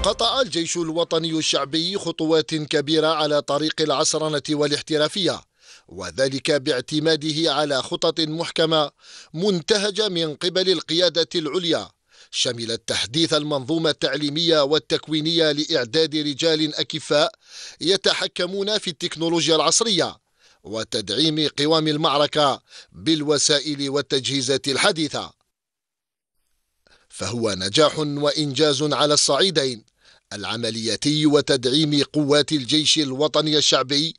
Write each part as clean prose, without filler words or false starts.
قطع الجيش الوطني الشعبي خطوات كبيرة على طريق العصرنة والاحترافية، وذلك باعتماده على خطط محكمة منتهجة من قبل القيادة العليا، شملت تحديث المنظومة التعليمية والتكوينية لإعداد رجال أكفاء يتحكمون في التكنولوجيا العصرية، وتدعيم قوام المعركة بالوسائل والتجهيزات الحديثة. فهو نجاح وإنجاز على الصعيدين العملياتي وتدعيم قوات الجيش الوطني الشعبي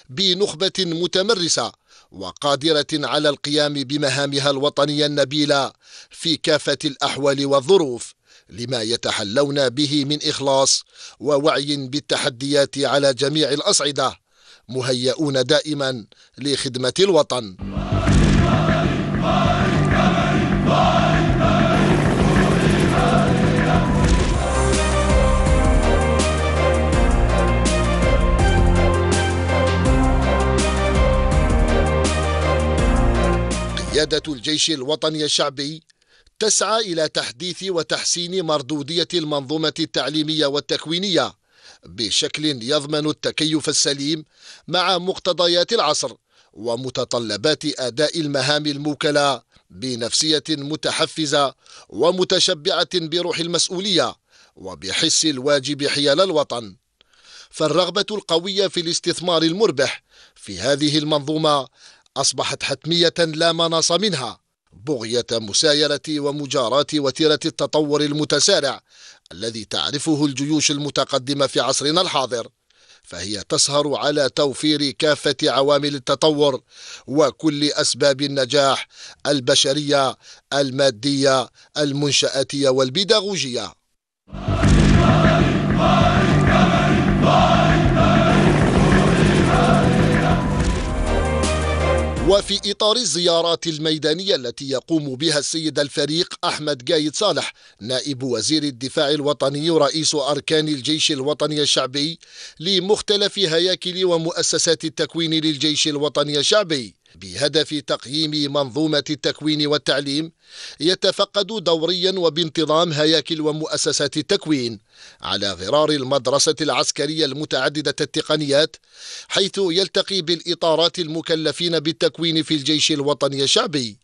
بنخبة متمرسة وقادرة على القيام بمهامها الوطنية النبيلة في كافة الأحوال والظروف، لما يتحلون به من إخلاص ووعي بالتحديات على جميع الأصعدة، مهيئون دائما لخدمة الوطن. قيادة الجيش الوطني الشعبي تسعى إلى تحديث وتحسين مردودية المنظومة التعليمية والتكوينية بشكل يضمن التكيف السليم مع مقتضيات العصر ومتطلبات أداء المهام الموكلة بنفسية متحفزة ومتشبعة بروح المسؤولية وبحس الواجب حيال الوطن. فالرغبة القوية في الاستثمار المربح في هذه المنظومة أصبحت حتمية لا مناص منها، بغية مسايرة ومجاراة وتيرة التطور المتسارع الذي تعرفه الجيوش المتقدمة في عصرنا الحاضر، فهي تسهر على توفير كافة عوامل التطور وكل أسباب النجاح البشرية المادية المنشآتية والبيداغوجية. وفي إطار الزيارات الميدانية التي يقوم بها السيد الفريق أحمد قايد صالح نائب وزير الدفاع الوطني رئيس أركان الجيش الوطني الشعبي لمختلف هياكل ومؤسسات التكوين للجيش الوطني الشعبي بهدف تقييم منظومة التكوين والتعليم، يتفقد دوريا وبانتظام هياكل ومؤسسات التكوين على غرار المدرسة العسكرية المتعددة التقنيات، حيث يلتقي بالإطارات المكلفين بالتكوين في الجيش الوطني الشعبي.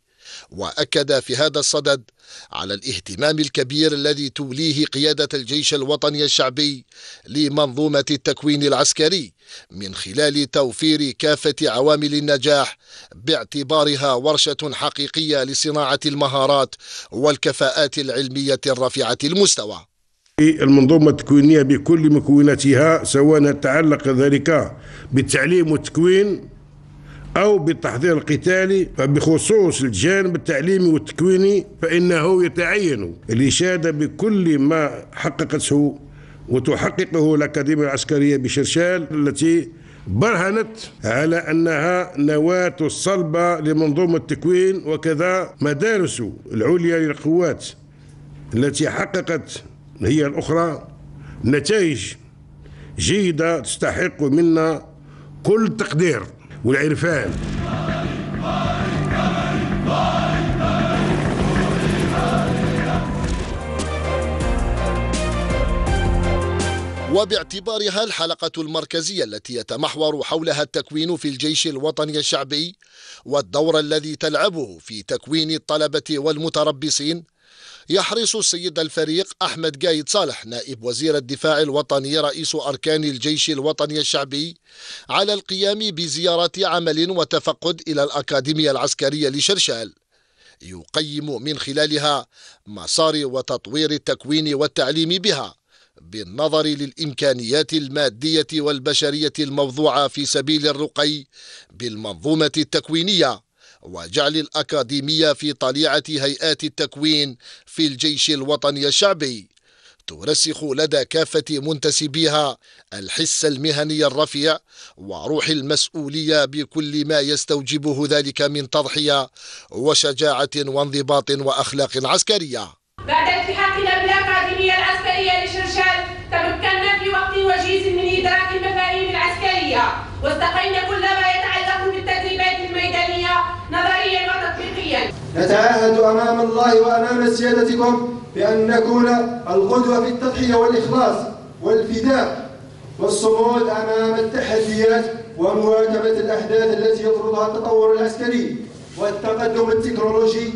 وأكد في هذا الصدد على الاهتمام الكبير الذي توليه قيادة الجيش الوطني الشعبي لمنظومة التكوين العسكري من خلال توفير كافة عوامل النجاح باعتبارها ورشة حقيقية لصناعة المهارات والكفاءات العلمية الرفيعة المستوى. المنظومة التكوينية بكل مكوناتها، سواء يتعلق ذلك بالتعليم والتكوين أو بالتحضير القتالي، فبخصوص الجانب التعليمي والتكويني فإنه يتعين الإشادة بكل ما حققته وتحققه الأكاديمية العسكرية بشرشال، التي برهنت على أنها نواة الصلبة لمنظومة التكوين، وكذا مدارس العليا للقوات التي حققت هي الأخرى نتائج جيدة تستحق منا كل التقدير والعرفان. وباعتبارها الحلقة المركزية التي يتمحور حولها التكوين في الجيش الوطني الشعبي والدور الذي تلعبه في تكوين الطلبة والمتربصين، يحرص السيد الفريق أحمد قايد صالح نائب وزير الدفاع الوطني رئيس أركان الجيش الوطني الشعبي على القيام بزيارة عمل وتفقد إلى الأكاديمية العسكرية لشرشال، يقيم من خلالها مسار وتطوير التكوين والتعليم بها بالنظر للإمكانيات المادية والبشرية الموضوعة في سبيل الرقي بالمنظومة التكوينية وجعل الأكاديمية في طليعة هيئات التكوين في الجيش الوطني الشعبي، ترسخ لدى كافة منتسبيها الحس المهني الرفيع وروح المسؤولية بكل ما يستوجبه ذلك من تضحية وشجاعة وانضباط وأخلاق عسكرية. بعد التحاقنا بالأكاديمية العسكرية لشرشال تمكنا في وقت وجيز من إدراك المفاهيم العسكرية واستقينا كل ما يتعلق بالتدريبات الميدانية نظريا وتطبيقيا. نتعهد أمام الله وأمام سيادتكم بأن نكون القدوة في التضحية والإخلاص والفداء والصمود أمام التحديات ومواكبة الأحداث التي يفرضها التطور العسكري والتقدم التكنولوجي.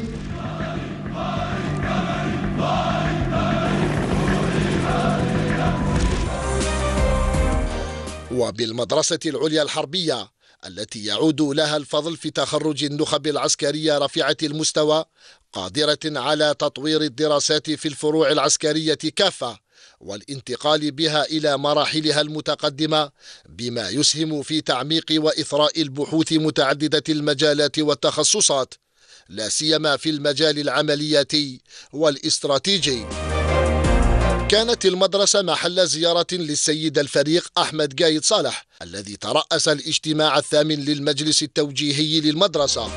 وبالمدرسة العليا الحربية التي يعود لها الفضل في تخرج النخب العسكرية رفيعة المستوى، قادرة على تطوير الدراسات في الفروع العسكرية كافة والانتقال بها إلى مراحلها المتقدمة، بما يسهم في تعميق وإثراء البحوث متعددة المجالات والتخصصات، لا سيما في المجال العملياتي والاستراتيجي. كانت المدرسة محل زيارة للسيد الفريق أحمد قايد صالح الذي ترأس الاجتماع الثامن للمجلس التوجيهي للمدرسة.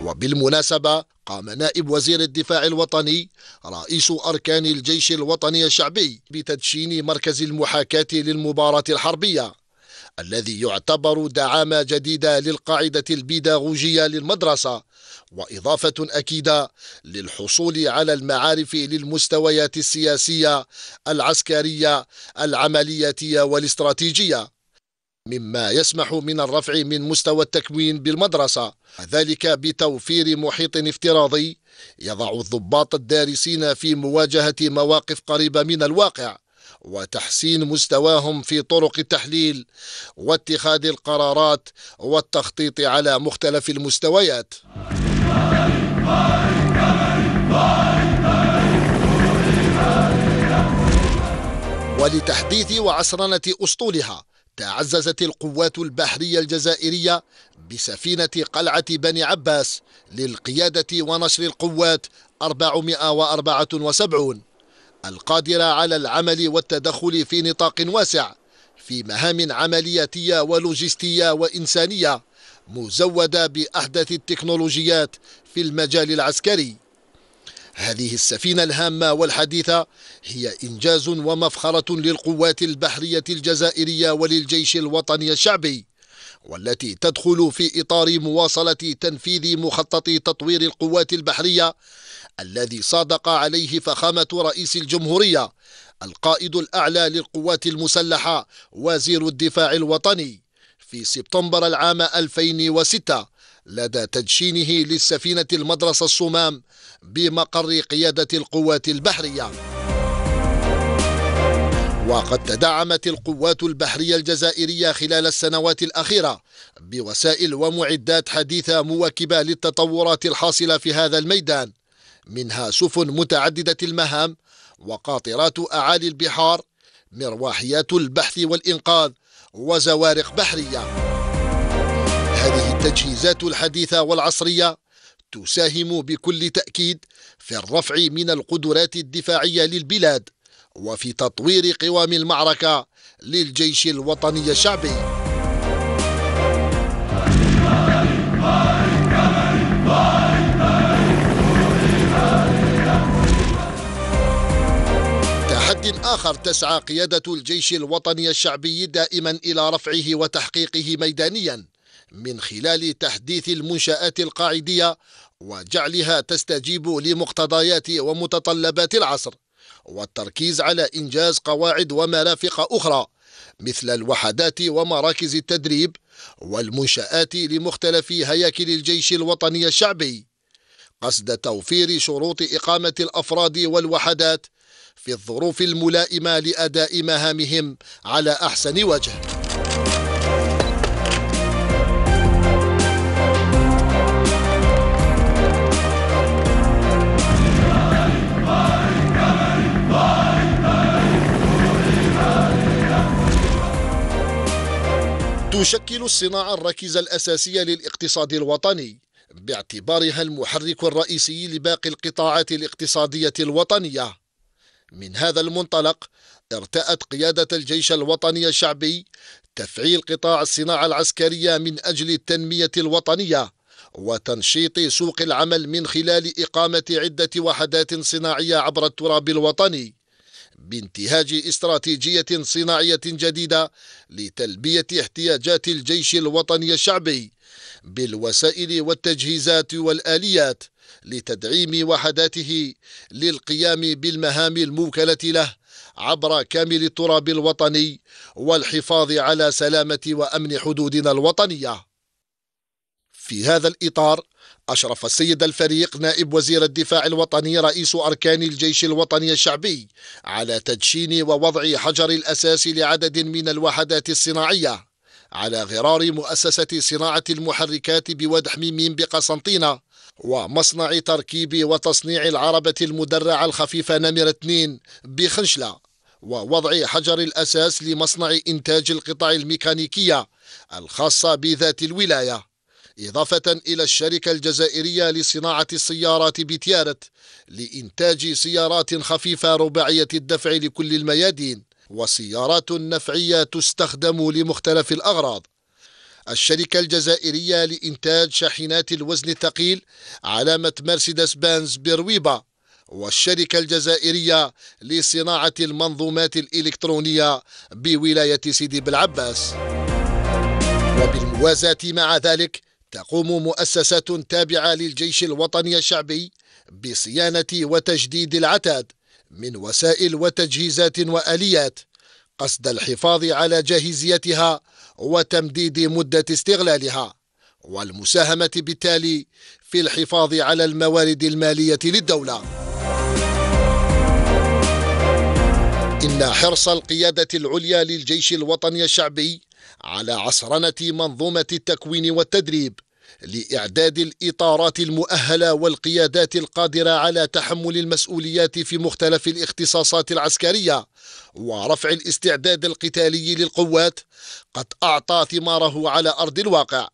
وبالمناسبة قام نائب وزير الدفاع الوطني رئيس أركان الجيش الوطني الشعبي بتدشين مركز المحاكاة للمباراة الحربية، الذي يعتبر دعامة جديدة للقاعدة البيداغوجية للمدرسة، وإضافة أكيدة للحصول على المعارف للمستويات السياسية العسكرية العملياتية والاستراتيجية، مما يسمح من الرفع من مستوى التكوين بالمدرسة، ذلك بتوفير محيط افتراضي يضع الضباط الدارسين في مواجهة مواقف قريبة من الواقع، وتحسين مستواهم في طرق التحليل واتخاذ القرارات والتخطيط على مختلف المستويات. ولتحديث وعصرنة أسطولها، تعززت القوات البحرية الجزائرية بسفينة قلعة بني عباس للقيادة ونشر القوات 474 القادرة على العمل والتدخل في نطاق واسع في مهام عملياتية ولوجستية وإنسانية، مزودة بأحدث التكنولوجيات في المجال العسكري. هذه السفينة الهامة والحديثة هي إنجاز ومفخرة للقوات البحرية الجزائرية وللجيش الوطني الشعبي، والتي تدخل في إطار مواصلة تنفيذ مخطط تطوير القوات البحرية الذي صادق عليه فخامة رئيس الجمهورية القائد الأعلى للقوات المسلحة وزير الدفاع الوطني في سبتمبر العام 2006 لدى تدشينه للسفينة المدرسة الصمام بمقر قيادة القوات البحرية. وقد تدعمت القوات البحرية الجزائرية خلال السنوات الأخيرة بوسائل ومعدات حديثة مواكبة للتطورات الحاصلة في هذا الميدان، منها سفن متعددة المهام وقاطرات أعالي البحار، مروحيات البحث والإنقاذ، وزوارق بحرية. هذه التجهيزات الحديثة والعصرية تساهم بكل تأكيد في الرفع من القدرات الدفاعية للبلاد وفي تطوير قوام المعركة للجيش الوطني الشعبي. تحد آخر تسعى قيادة الجيش الوطني الشعبي دائما إلى رفعه وتحقيقه ميدانيا من خلال تحديث المنشآت القاعدية وجعلها تستجيب لمقتضيات ومتطلبات العصر، والتركيز على إنجاز قواعد ومرافق أخرى مثل الوحدات ومراكز التدريب والمنشآت لمختلف هياكل الجيش الوطني الشعبي، قصد توفير شروط إقامة الأفراد والوحدات في الظروف الملائمة لأداء مهامهم على أحسن وجه. تشكل الصناعة الركيزة الأساسية للاقتصاد الوطني باعتبارها المحرك الرئيسي لباقي القطاعات الاقتصادية الوطنية. من هذا المنطلق ارتأت قيادة الجيش الوطني الشعبي تفعيل قطاع الصناعة العسكرية من أجل التنمية الوطنية وتنشيط سوق العمل من خلال إقامة عدة وحدات صناعية عبر التراب الوطني، بانتهاج استراتيجية صناعية جديدة لتلبية احتياجات الجيش الوطني الشعبي بالوسائل والتجهيزات والآليات لتدعيم وحداته للقيام بالمهام الموكلة له عبر كامل التراب الوطني والحفاظ على سلامة وأمن حدودنا الوطنية. في هذا الإطار أشرف السيد الفريق نائب وزير الدفاع الوطني رئيس أركان الجيش الوطني الشعبي على تدشين ووضع حجر الأساس لعدد من الوحدات الصناعية على غرار مؤسسة صناعة المحركات بواد حميمين بقسنطينة ومصنع تركيب وتصنيع العربة المدرعة الخفيفة نمرة 2 بخنشلة، ووضع حجر الأساس لمصنع إنتاج القطع الميكانيكية الخاصة بذات الولاية، إضافة إلى الشركة الجزائرية لصناعة السيارات بتيارت لإنتاج سيارات خفيفة رباعية الدفع لكل الميادين وسيارات نفعية تستخدم لمختلف الأغراض. الشركة الجزائرية لإنتاج شاحنات الوزن الثقيل علامة مرسيدس بنز برويبة، والشركة الجزائرية لصناعة المنظومات الإلكترونية بولاية سيدي بالعباس. وبالموازاة مع ذلك تقوم مؤسسات تابعة للجيش الوطني الشعبي بصيانة وتجديد العتاد من وسائل وتجهيزات وآليات قصد الحفاظ على جاهزيتها وتمديد مدة استغلالها، والمساهمة بالتالي في الحفاظ على الموارد المالية للدولة. إن حرص القيادة العليا للجيش الوطني الشعبي على عصرنة منظومة التكوين والتدريب لإعداد الإطارات المؤهلة والقيادات القادرة على تحمل المسؤوليات في مختلف الاختصاصات العسكرية ورفع الاستعداد القتالي للقوات قد أعطى ثماره على أرض الواقع،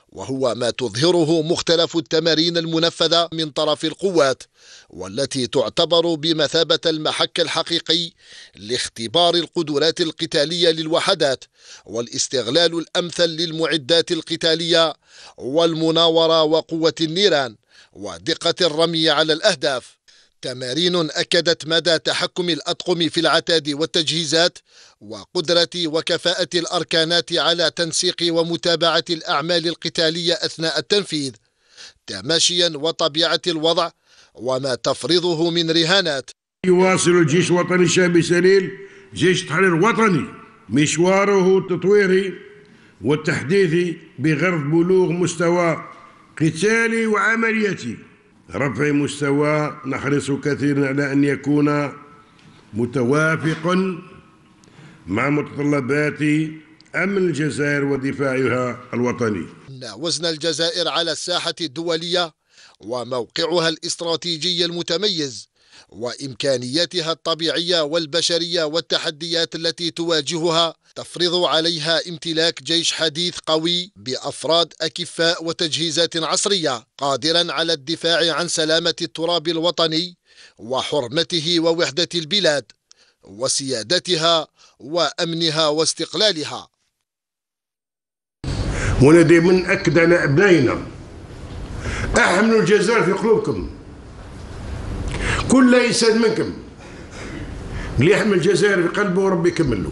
وهو ما تظهره مختلف التمارين المنفذة من طرف القوات، والتي تعتبر بمثابة المحك الحقيقي لاختبار القدرات القتالية للوحدات والاستغلال الأمثل للمعدات القتالية والمناورة وقوة النيران ودقة الرمي على الأهداف. تمارين أكدت مدى تحكم الأطقم في العتاد والتجهيزات وقدرة وكفاءة الأركانات على تنسيق ومتابعة الأعمال القتالية أثناء التنفيذ، تماشيا وطبيعة الوضع وما تفرضه من رهانات. يواصل الجيش الوطني الشعبي سليل جيش تحرير وطني مشواره التطويري والتحديثي بغرض بلوغ مستوى قتالي وعملياتي رفع مستوى نحرص كثيرا على أن يكون متوافقا مع متطلبات أمن الجزائر ودفاعها الوطني. وزن الجزائر على الساحة الدولية وموقعها الاستراتيجي المتميز وإمكانياتها الطبيعية والبشرية والتحديات التي تواجهها تفرض عليها امتلاك جيش حديث قوي بأفراد أكفاء وتجهيزات عصرية قادرا على الدفاع عن سلامة التراب الوطني وحرمته ووحدة البلاد وسيادتها وأمنها واستقلالها. وانا دائما نأكد على أبنائنا، احملوا الجزائر في قلوبكم، كل إنسان منكم اللي يحمل الجزائر في قلبه وربي يكمل له.